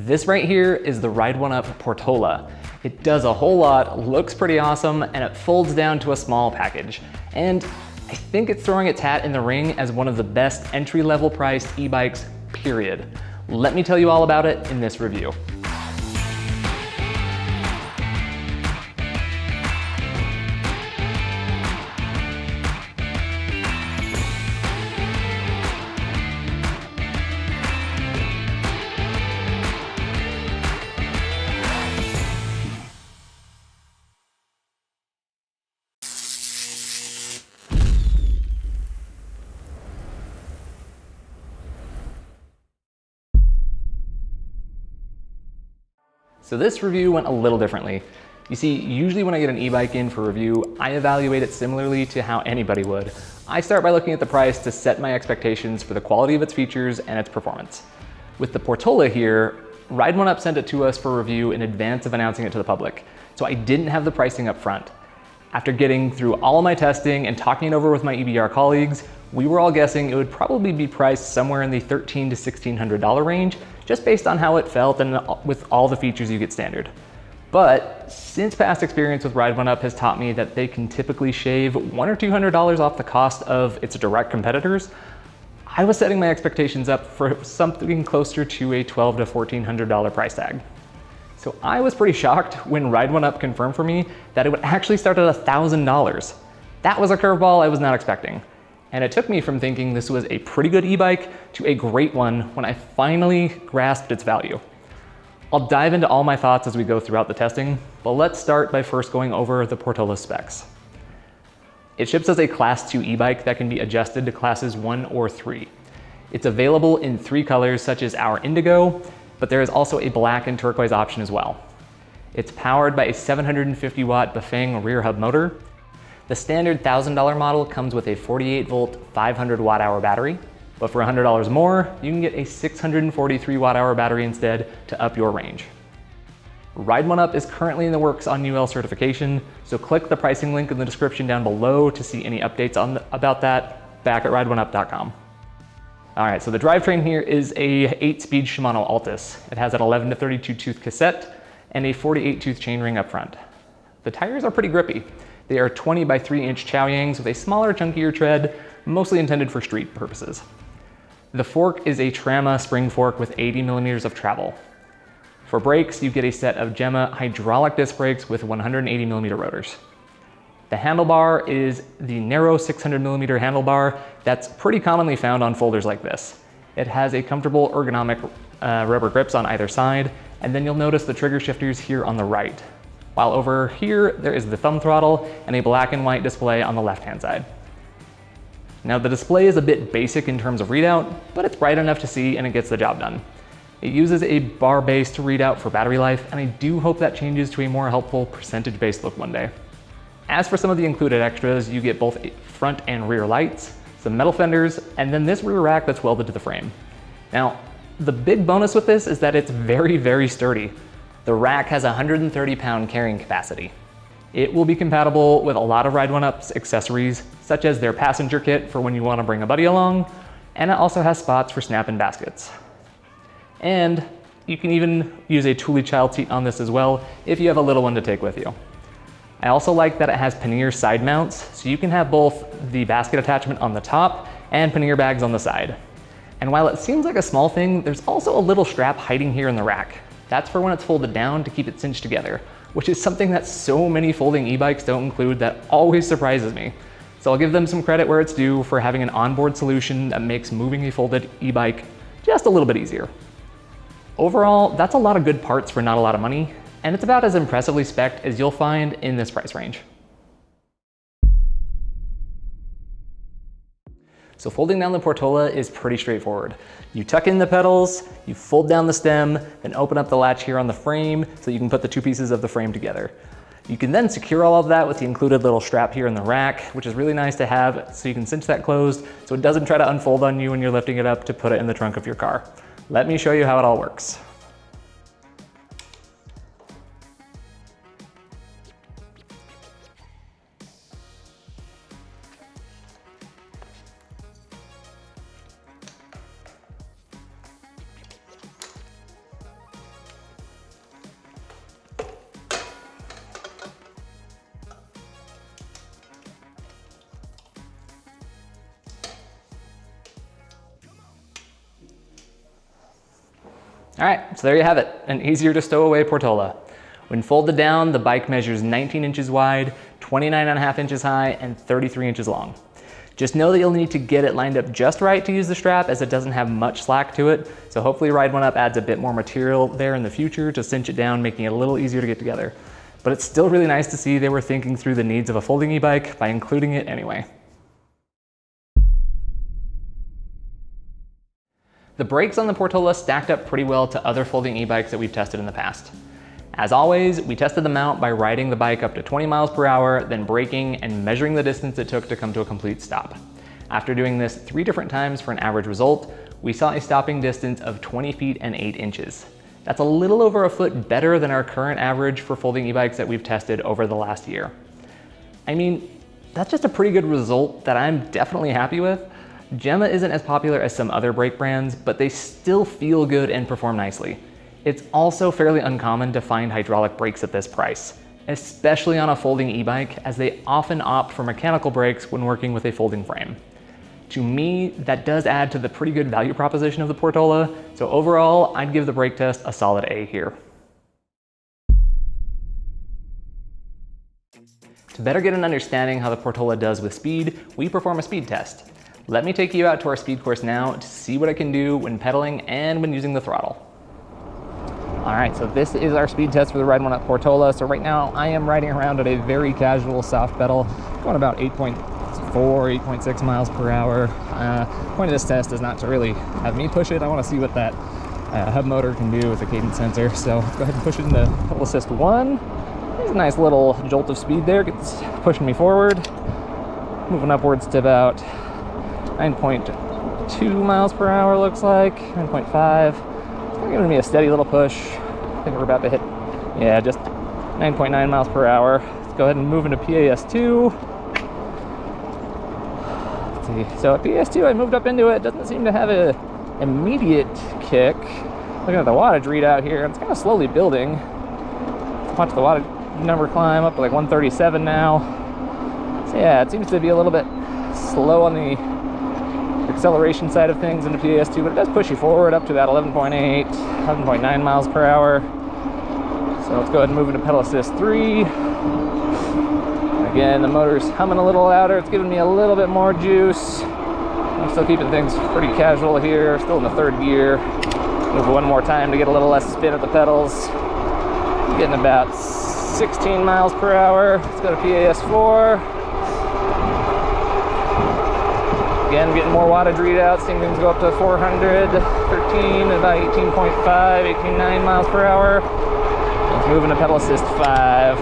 This right here is the Ride1UP Portola. It does a whole lot, looks pretty awesome, and it folds down to a small package. And I think it's throwing its hat in the ring as one of the best entry-level priced e-bikes, period. Let me tell you all about it in this review. So this review went a little differently. You see, usually when I get an e-bike in for review, I evaluate it similarly to how anybody would. I start by looking at the price to set my expectations for the quality of its features and its performance. With the Portola here, Ride1UP sent it to us for review in advance of announcing it to the public, so I didn't have the pricing up front. After getting through all of my testing and talking it over with my EBR colleagues, we were all guessing it would probably be priced somewhere in the $1,300 to $1,600 range, just based on how it felt and with all the features you get standard. But since past experience with Ride1UP has taught me that they can typically shave $100 or $200 off the cost of its direct competitors, I was setting my expectations up for something closer to a $1,200 to $1,400 price tag. So I was pretty shocked when Ride1UP confirmed for me that it would actually start at $1,000. That was a curveball I was not expecting. And it took me from thinking this was a pretty good e-bike to a great one when I finally grasped its value. I'll dive into all my thoughts as we go throughout the testing, but let's start by first going over the Portola specs. It ships as a Class 2 e-bike that can be adjusted to Classes 1 or 3. It's available in 3 colors such as our indigo, but there is also a black and turquoise option as well. It's powered by a 750 watt Bafang rear hub motor. The standard $1,000 model comes with a 48 volt, 500 watt hour battery, but for $100 more, you can get a 643 watt hour battery instead to up your range. Ride1UP is currently in the works on UL certification, so click the pricing link in the description down below to see any updates about that back at ride1up.com. All right, so the drivetrain here is a 8-speed Shimano Altus. It has an 11 to 32 tooth cassette and a 48 tooth chainring up front. The tires are pretty grippy. They are 20 by 3 inch Chaoyangs with a smaller, chunkier tread, mostly intended for street purposes. The fork is a Trama spring fork with 80 millimeters of travel. For brakes, you get a set of Gemma hydraulic disc brakes with 180 millimeter rotors. The handlebar is the narrow 600 millimeter handlebar that's pretty commonly found on folders like this. It has a comfortable ergonomic rubber grips on either side, and then you'll notice the trigger shifters here on the right. While over here, there is the thumb throttle and a black and white display on the left-hand side. Now the display is a bit basic in terms of readout, but it's bright enough to see and it gets the job done. It uses a bar-based readout for battery life, and I do hope that changes to a more helpful percentage-based look one day. As for some of the included extras, you get both front and rear lights, some metal fenders, and then this rear rack that's welded to the frame. Now, the big bonus with this is that it's very, very sturdy. The rack has 130 pound carrying capacity. It will be compatible with a lot of Ride1UP's accessories, such as their passenger kit for when you want to bring a buddy along, and it also has spots for snap-in baskets. And you can even use a Thule child seat on this as well if you have a little one to take with you. I also like that it has pannier side mounts, so you can have both the basket attachment on the top and pannier bags on the side. And while it seems like a small thing, there's also a little strap hiding here in the rack. That's for when it's folded down to keep it cinched together, which is something that so many folding e-bikes don't include that always surprises me. So I'll give them some credit where it's due for having an onboard solution that makes moving a folded e-bike just a little bit easier. Overall, that's a lot of good parts for not a lot of money, and it's about as impressively spec'd as you'll find in this price range. So folding down the Portola is pretty straightforward. You tuck in the pedals, you fold down the stem, then open up the latch here on the frame so you can put the 2 pieces of the frame together. You can then secure all of that with the included little strap here in the rack, which is really nice to have so you can cinch that closed so it doesn't try to unfold on you when you're lifting it up to put it in the trunk of your car. Let me show you how it all works. All right, so there you have it, an easier to stow away Portola. When folded down, the bike measures 19 inches wide, 29.5 inches high, and 33 inches long. Just know that you'll need to get it lined up just right to use the strap, as it doesn't have much slack to it, so hopefully Ride1UP adds a bit more material there in the future to cinch it down, making it a little easier to get together. But it's still really nice to see they were thinking through the needs of a folding e-bike by including it anyway. The brakes on the Portola stacked up pretty well to other folding e-bikes that we've tested in the past. As always, we tested them out by riding the bike up to 20 miles per hour, then braking and measuring the distance it took to come to a complete stop. After doing this 3 different times for an average result, we saw a stopping distance of 20 feet and 8 inches. That's a little over a foot better than our current average for folding e-bikes that we've tested over the last year. I mean, that's just a pretty good result that I'm definitely happy with. Gemma isn't as popular as some other brake brands, but they still feel good and perform nicely. It's also fairly uncommon to find hydraulic brakes at this price, especially on a folding e-bike, as they often opt for mechanical brakes when working with a folding frame. To me, that does add to the pretty good value proposition of the Portola, so overall, I'd give the brake test a solid A here. To better get an understanding how the Portola does with speed, we perform a speed test. Let me take you out to our speed course now to see what I can do when pedaling and when using the throttle. All right, so this is our speed test for the Ride1UP Portola. So right now I am riding around at a very casual soft pedal, going about 8.4, 8.6 miles per hour. Point of this test is not to really have me push it. I want to see what that hub motor can do with the cadence sensor. So let's go ahead and push it into pedal assist 1. There's a nice little jolt of speed there, gets pushing me forward. Moving upwards to about 9.2 miles per hour looks like, 9.5. Giving me a steady little push. I think we're about to hit, yeah, just 9.9 miles per hour. Let's go ahead and move into PAS2. Let's see, so at PAS2 I moved up into it. Doesn't seem to have an immediate kick. Looking at the wattage readout here, it's kind of slowly building. Let's watch the wattage number climb up to like 137 now. So yeah, it seems to be a little bit slow on the acceleration side of things into PAS2, but it does push you forward up to about 11.8, 11.9 miles per hour. So let's go ahead and move into pedal assist 3. Again, the motor's humming a little louder. It's giving me a little bit more juice. I'm still keeping things pretty casual here, still in the 3rd gear. Move one more time to get a little less spin at the pedals. Getting about 16 miles per hour. Let's go to PAS4. Again, getting more wattage readouts, seeing things go up to 413, about 18.5, 18.9 miles per hour. Let's move into pedal assist 5.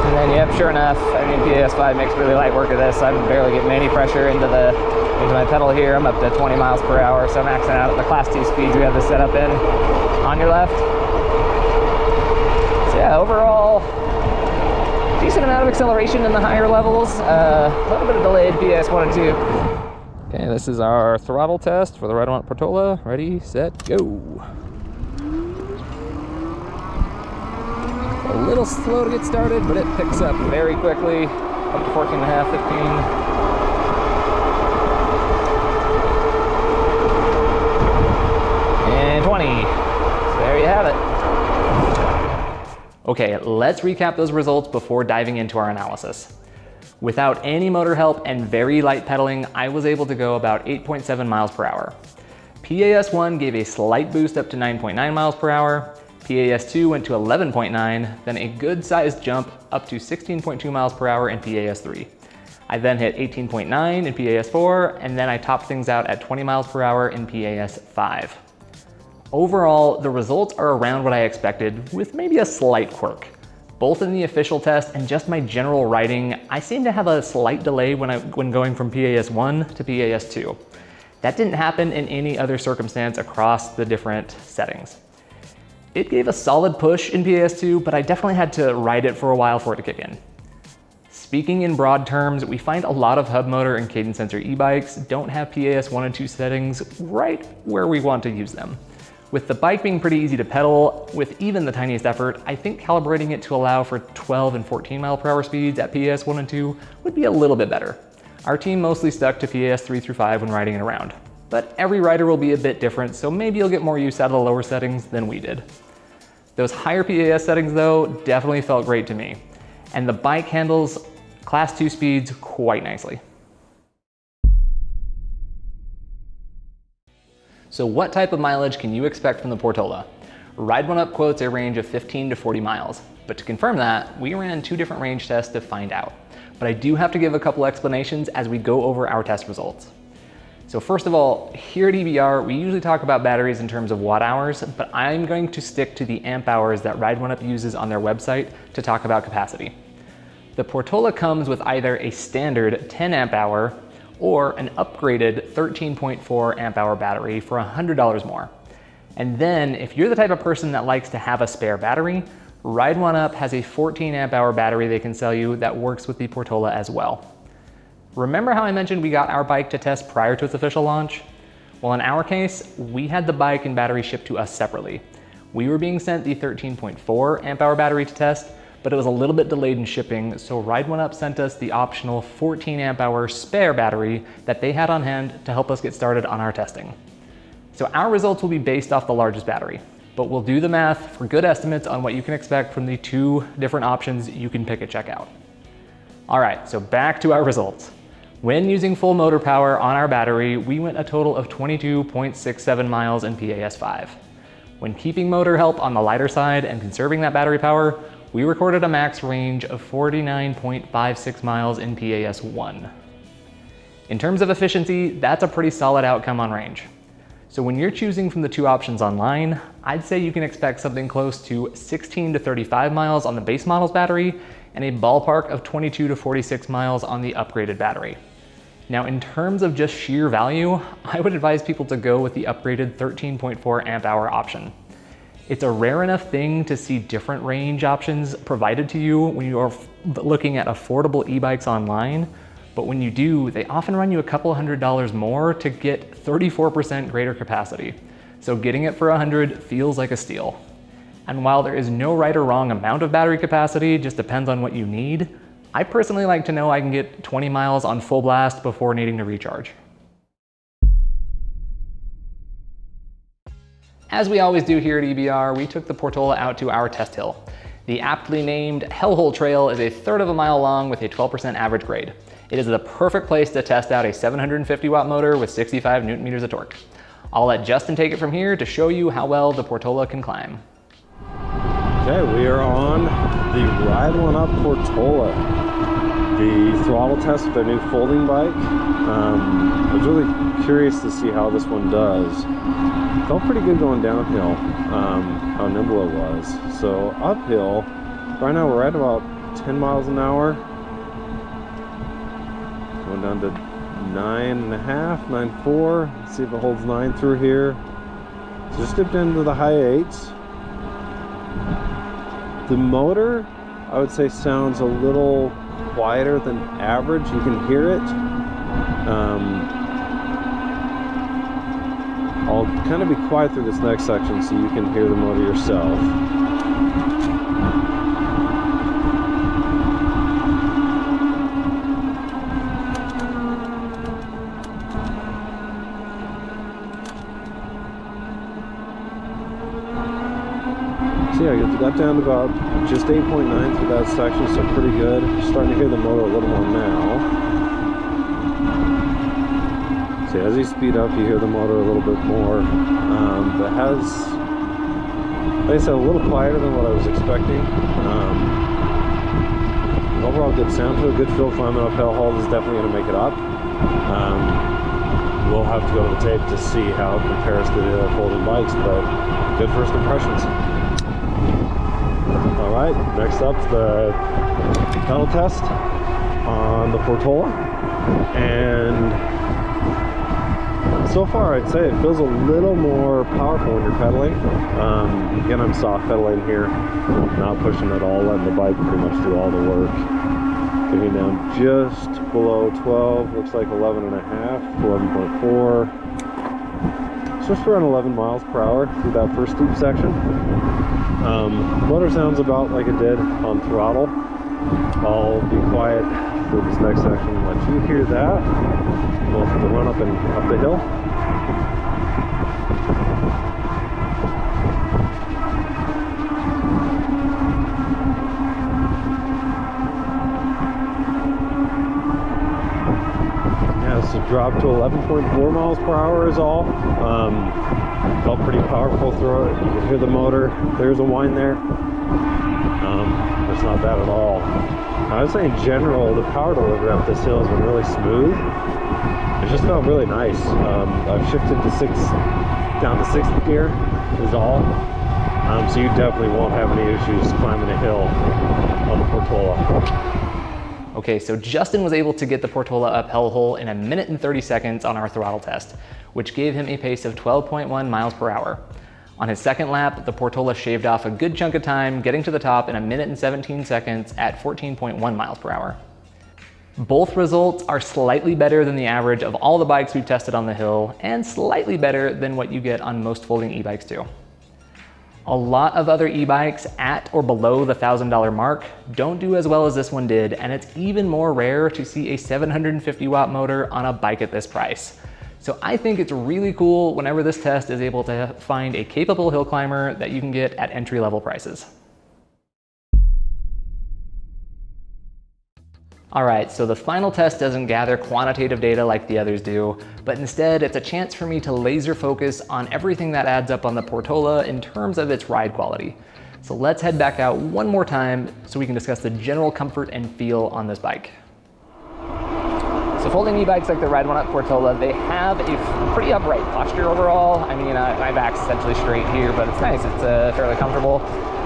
And then, yep, sure enough, I mean, PAS5 makes really light work of this. I'm barely getting any pressure into my pedal here. I'm up to 20 miles per hour, so I'm maxing out at the class 2 speeds we have this set up in. On your left. So yeah, overall, decent amount of acceleration in the higher levels, a little bit of delayed PS1 and 2. Okay, this is our throttle test for the Ride1UP Portola. Ready, set, go. A little slow to get started, but it picks up very quickly, up to 14.5, 15. And 20. So there you have it. Okay, let's recap those results before diving into our analysis. Without any motor help and very light pedaling, I was able to go about 8.7 miles per hour. PAS1 gave a slight boost up to 9.9 miles per hour. PAS2 went to 11.9, then a good sized jump up to 16.2 miles per hour in PAS3. I then hit 18.9 in PAS4, and then I topped things out at 20 miles per hour in PAS5. Overall, the results are around what I expected, with maybe a slight quirk. Both in the official test and just my general riding, I seem to have a slight delay when going from PAS1 to PAS2. That didn't happen in any other circumstance across the different settings. It gave a solid push in PAS2, but I definitely had to ride it for a while for it to kick in. Speaking in broad terms, we find a lot of hub motor and cadence sensor e-bikes don't have PAS1 and 2 settings right where we want to use them. With the bike being pretty easy to pedal, with even the tiniest effort, I think calibrating it to allow for 12 and 14 mile per hour speeds at PAS1 and 2 would be a little bit better. Our team mostly stuck to PAS3 through 5 when riding it around, but every rider will be a bit different, so maybe you'll get more use out of the lower settings than we did. Those higher PAS settings though definitely felt great to me, and the bike handles Class 2 speeds quite nicely. So what type of mileage can you expect from the Portola? Ride1UP quotes a range of 15 to 40 miles, but to confirm that, we ran 2 different range tests to find out. But I do have to give a couple explanations as we go over our test results. So first of all, here at EBR, we usually talk about batteries in terms of watt hours, but I'm going to stick to the amp hours that Ride1UP uses on their website to talk about capacity. The Portola comes with either a standard 10 amp hour or an upgraded 13.4 amp hour battery for $100 more. And then if you're the type of person that likes to have a spare battery, Ride1UP has a 14 amp hour battery they can sell you that works with the Portola as well. Remember how I mentioned we got our bike to test prior to its official launch? Well, in our case, we had the bike and battery shipped to us separately. We were being sent the 13.4 amp hour battery to test, but it was a little bit delayed in shipping, so Ride1UP sent us the optional 14 amp hour spare battery that they had on hand to help us get started on our testing. So our results will be based off the largest battery, but we'll do the math for good estimates on what you can expect from the 2 different options you can pick at checkout. All right, so back to our results. When using full motor power on our battery, we went a total of 22.67 miles in PAS5. When keeping motor help on the lighter side and conserving that battery power, we recorded a max range of 49.56 miles in PAS1. In terms of efficiency, that's a pretty solid outcome on range. So when you're choosing from the 2 options online, I'd say you can expect something close to 16 to 35 miles on the base model's battery and a ballpark of 22 to 46 miles on the upgraded battery. Now, in terms of just sheer value, I would advise people to go with the upgraded 13.4 amp hour option. It's a rare enough thing to see different range options provided to you when you are looking at affordable e-bikes online, but when you do, they often run you a couple $100 more to get 34% greater capacity. So getting it for $100 feels like a steal. And while there is no right or wrong amount of battery capacity, just depends on what you need, I personally like to know I can get 20 miles on full blast before needing to recharge. As we always do here at EBR, we took the Portola out to our test hill. The aptly named Hellhole Trail is a 1/3 of a mile long with a 12% average grade. It is the perfect place to test out a 750 watt motor with 65 Newton meters of torque. I'll let Justin take it from here to show you how well the Portola can climb. Okay, we are on the Ride1UP Portola, the throttle test with their new folding bike. I was really curious to see how this one does. Felt pretty good going downhill, how nimble it was. So uphill, right now we're at about 10 miles an hour. Going down to 9.5, 9.4. Let's see if it holds 9 through here. So just dipped into the high 8s. The motor, I would say, sounds a little quieter than average. You can hear it. I'll kind of be quiet through this next section so you can hear the motor yourself. So yeah, I got down to about just 8.9 through that section, so pretty good. Starting to hear the motor a little more now. So as you speed up, you hear the motor a little bit more. But has, like I said, a little quieter than what I was expecting. Overall good sound to it, good feel climbing up Hellhole is definitely going to make it up. We'll have to go to the tape to see how it compares to the other folding bikes, but good first impressions. Alright, next up's the pedal test on the Portola, and so far I'd say it feels a little more powerful when you're pedaling. Again, I'm soft pedaling here, not pushing at all, letting the bike pretty much do all the work. Getting down just below 12, looks like 11.5, 11.4. Just around 11 miles per hour through that first steep section. Motor sounds about like it did on throttle. I'll be quiet for this next section and let you hear that, both the run up and up the hill. dropped to 11.4 miles per hour is all. Felt pretty powerful through it. You can hear the motor. There's a whine there. It's not bad at all. I would say in general, the power delivery up this hill has been really smooth. It just felt really nice. I've shifted down to sixth gear is all. So you definitely won't have any issues climbing a hill on the Portola. Okay, so Justin was able to get the Portola up hellhole in 1 minute and 30 seconds on our throttle test, which gave him a pace of 12.1 miles per hour. On his second lap, the Portola shaved off a good chunk of time, getting to the top in 1 minute and 17 seconds at 14.1 miles per hour. Both results are slightly better than the average of all the bikes we've tested on the hill, and slightly better than what you get on most folding e-bikes too. A lot of other e-bikes at or below the $1,000 mark don't do as well as this one did, and it's even more rare to see a 750 watt motor on a bike at this price. So I think it's really cool whenever this test is able to find a capable hill climber that you can get at entry-level prices. All right, so the final test doesn't gather quantitative data like the others do, but instead it's a chance for me to laser focus on everything that adds up on the Portola in terms of its ride quality. So let's head back out one more time so we can discuss the general comfort and feel on this bike. So folding e-bikes like the Ride1UP Portola, they have a pretty upright posture overall. I mean, my back's essentially straight here, but it's nice, it's fairly comfortable.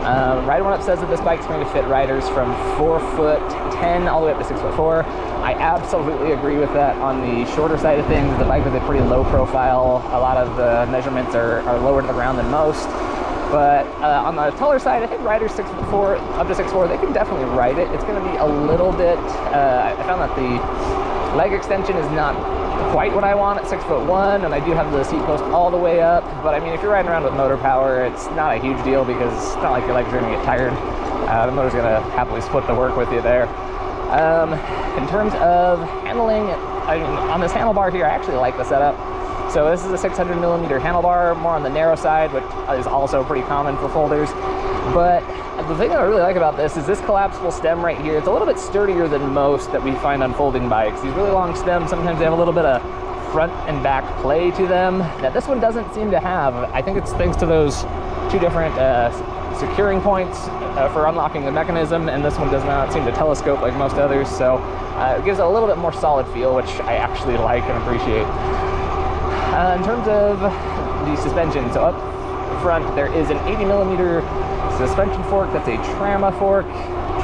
Ride1UP says that this bike's going to fit riders from 4'10" all the way up to 6'4". I absolutely agree with that. On the shorter side of things, the bike is a pretty low profile. A lot of the measurements are lower to the ground than most. But on the taller side, I think riders 6'4", up to 6'4", they can definitely ride it. It's going to be a little bit, I found that the leg extension is not quite what I want at 6'1", and I do have the seat post all the way up. But I mean, if you're riding around with motor power, it's not a huge deal because it's not like your legs are going to get tired. The motor's going to happily split the work with you there. In terms of handling, I mean, on this handlebar here, I actually like the setup. So this is a 600mm handlebar, more on the narrow side, which is also pretty common for folders. But the thing that I really like about this is this collapsible stem right here. It's a little bit sturdier than most that we find on folding bikes. These really long stems, sometimes they have a little bit of front and back play to them that this one doesn't seem to have. I think it's thanks to those two different securing points for unlocking the mechanism, and this one does not seem to telescope like most others. So it gives it a little bit more solid feel, which I actually like and appreciate. In terms of the suspension, so up front there is an 80mm suspension fork. That's a Trama fork.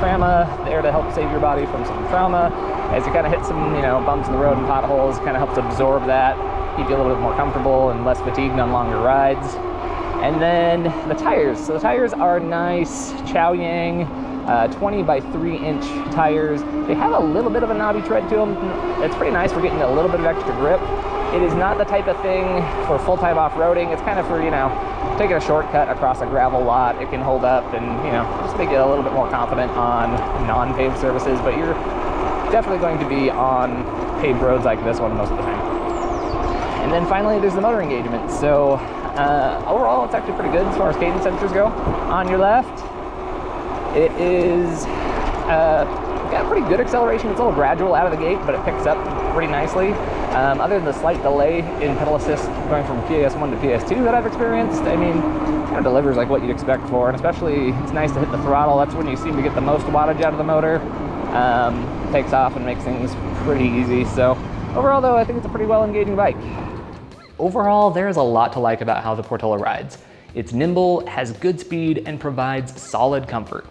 Trama there to help save your body from some trauma. As you kind of hit some, bumps in the road and potholes, kind of helps absorb that, keep you a little bit more comfortable and less fatigued on longer rides. And then the tires. So the tires are nice Chaoyang 20 by 3-inch tires. They have a little bit of a knobby tread to them. It's pretty nice for getting a little bit of extra grip. It is not the type of thing for full-time off-roading. It's kind of for, taking a shortcut across a gravel lot. It can hold up and, just make you a little bit more confident on non-paved surfaces, but you're definitely going to be on paved roads like this one most of the time. And then finally, there's the motor engagement. So overall, it's actually pretty good as far as cadence sensors go. On your left, it is got pretty good acceleration. It's a little gradual out of the gate, but it picks up pretty nicely. Other than the slight delay in pedal assist going from PS1 to PS2 that I've experienced, I mean, it kind of delivers like what you'd expect for, and especially it's nice to hit the throttle. That's when you seem to get the most wattage out of the motor. Takes off and makes things pretty easy. So overall though, I think it's a pretty well engaging bike. Overall, there's a lot to like about how the Portola rides. It's nimble, has good speed, and provides solid comfort.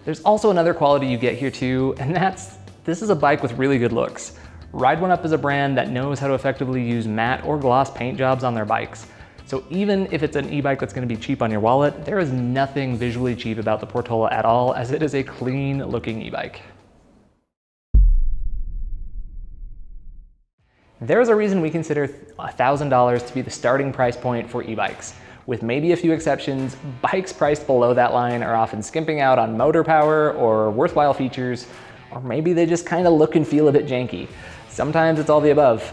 There's also another quality you get here too, and this is a bike with really good looks. Ride1UP is a brand that knows how to effectively use matte or gloss paint jobs on their bikes. So even if it's an e-bike that's going to be cheap on your wallet, there is nothing visually cheap about the Portola at all, as it is a clean looking e-bike. There's a reason we consider $1,000 to be the starting price point for e-bikes. With maybe a few exceptions, bikes priced below that line are often skimping out on motor power or worthwhile features, or maybe they just kind of look and feel a bit janky. Sometimes it's all the above.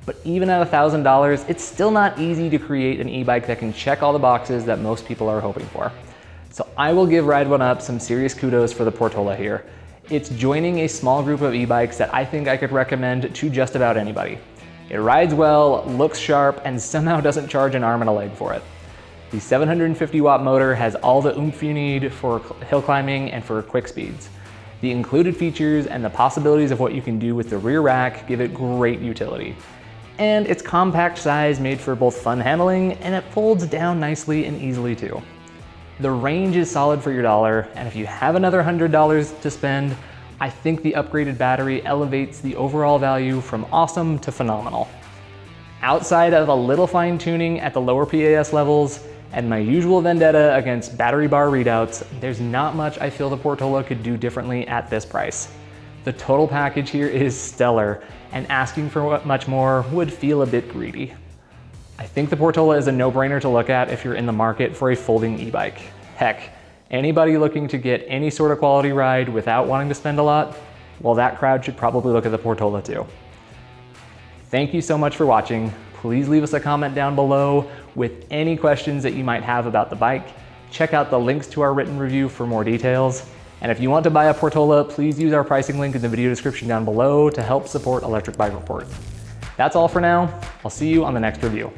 But even at $1,000, it's still not easy to create an e-bike that can check all the boxes that most people are hoping for. So I will give Ride1UP some serious kudos for the Portola here. It's joining a small group of e-bikes that I think I could recommend to just about anybody. It rides well, looks sharp, and somehow doesn't charge an arm and a leg for it. The 750 watt motor has all the oomph you need for hill climbing and for quick speeds. The included features and the possibilities of what you can do with the rear rack give it great utility. And its compact size made for both fun handling, and it folds down nicely and easily too. The range is solid for your dollar, and if you have another $100 to spend, I think the upgraded battery elevates the overall value from awesome to phenomenal. Outside of a little fine tuning at the lower PAS levels and my usual vendetta against battery bar readouts, there's not much I feel the Portola could do differently at this price. The total package here is stellar, and asking for much more would feel a bit greedy. I think the Portola is a no-brainer to look at if you're in the market for a folding e-bike. Heck, anybody looking to get any sort of quality ride without wanting to spend a lot, well, that crowd should probably look at the Portola too. Thank you so much for watching. Please leave us a comment down below with any questions that you might have about the bike. Check out the links to our written review for more details. And if you want to buy a Portola, please use our pricing link in the video description down below to help support Electric Bike Report. That's all for now. I'll see you on the next review.